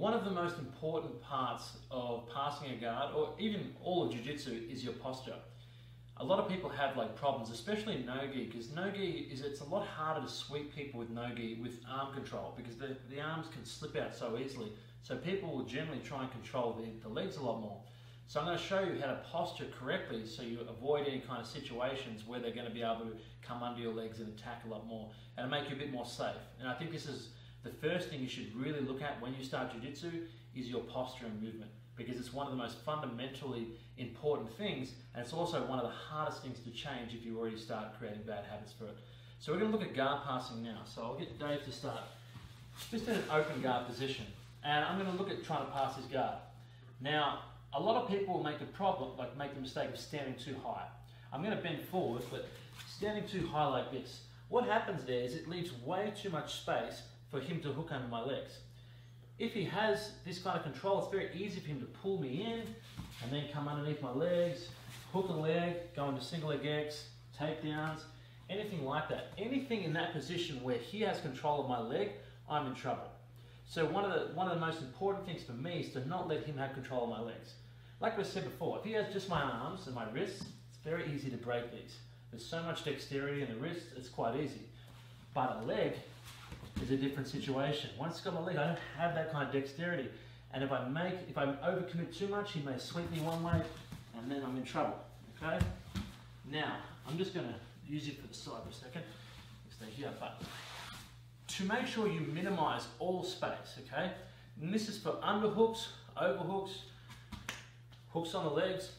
One of the most important parts of passing a guard, or even all of jiu-jitsu, is your posture. A lot of people have like problems, especially in no-gi, because no-gi it's a lot harder to sweep people with no-gi with arm control, because the arms can slip out so easily. So people will generally try and control the legs a lot more. So I'm going to show you how to posture correctly so you avoid any kind of situations where they're going to be able to come under your legs and attack a lot more, and make you a bit more safe. And I think this is the first thing you should really look at when you start jiu-jitsu, is your posture and movement, because it's one of the most fundamentally important things, and it's also one of the hardest things to change if you already start creating bad habits for it. So we're going to look at guard passing now. So I'll get Dave to start just in an open guard position, and I'm going to look at trying to pass his guard. Now, a lot of people make the mistake of standing too high. I'm going to bend forward, but standing too high like this, what happens there is it leaves way too much space for him to hook under my legs. If he has this kind of control, it's very easy for him to pull me in and then come underneath my legs, hook a leg, go into single leg X, takedowns, anything like that. Anything in that position where he has control of my leg, I'm in trouble. So one of the most important things for me is to not let him have control of my legs. Like I said before, if he has just my arms and my wrists, it's very easy to break these. There's so much dexterity in the wrist, it's quite easy. But a leg is a different situation. Once it's got my leg, I don't have that kind of dexterity. And if I overcommit too much, he may sweep me one way, and then I'm in trouble, okay? Now, I'm just gonna use it for the side for a second. Stay here, but to make sure you minimize all space, okay? And this is for underhooks, overhooks, hooks on the legs.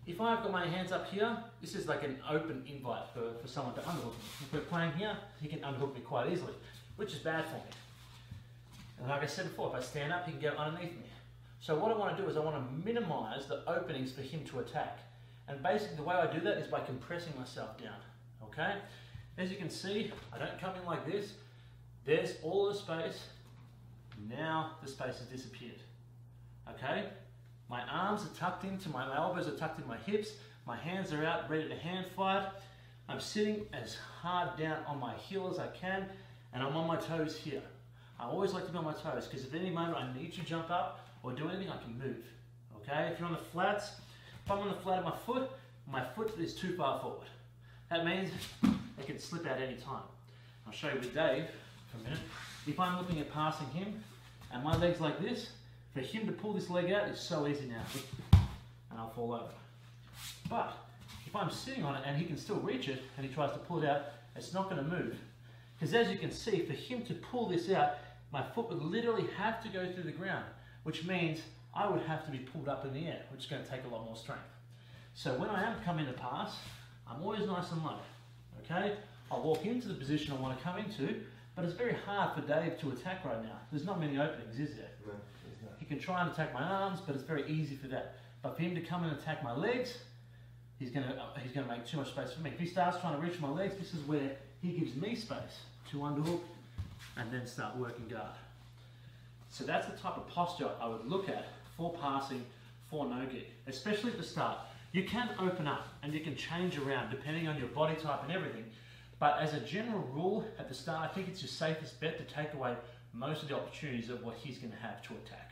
If I've got my hands up here, this is like an open invite for someone to underhook me. If we're playing here, he can underhook me quite easily, which is bad for me. And like I said before, if I stand up, he can get underneath me. So what I want to do is I want to minimize the openings for him to attack. And basically the way I do that is by compressing myself down, okay? As you can see, I don't come in like this. There's all the space. Now the space has disappeared, okay? My arms are tucked into, my elbows are tucked in my hips, my hands are out, ready to hand fight. I'm sitting as hard down on my heel as I can, and I'm on my toes here. I always like to be on my toes, because if at any moment I need to jump up or do anything, I can move, okay? If you're on the flats, if I'm on the flat of my foot is too far forward. That means it can slip out any time. I'll show you with Dave for a minute. If I'm looking at passing him, and my leg's like this, for him to pull this leg out is so easy now, and I'll fall over. But if I'm sitting on it and he can still reach it, and he tries to pull it out, it's not going to move. Because as you can see, for him to pull this out, my foot would literally have to go through the ground, which means I would have to be pulled up in the air, which is going to take a lot more strength. So when I am coming to pass, I'm always nice and low, okay? I'll walk into the position I want to come into, but it's very hard for Dave to attack right now. There's not many openings, is there? No. He can try and attack my arms, but it's very easy for that. But for him to come and attack my legs, he's gonna make too much space for me. If he starts trying to reach my legs, this is where he gives me space to underhook and then start working guard. So that's the type of posture I would look at for passing for no-gi, especially at the start. You can open up and you can change around depending on your body type and everything. But as a general rule, at the start, I think it's your safest bet to take away most of the opportunities of what he's going to have to attack.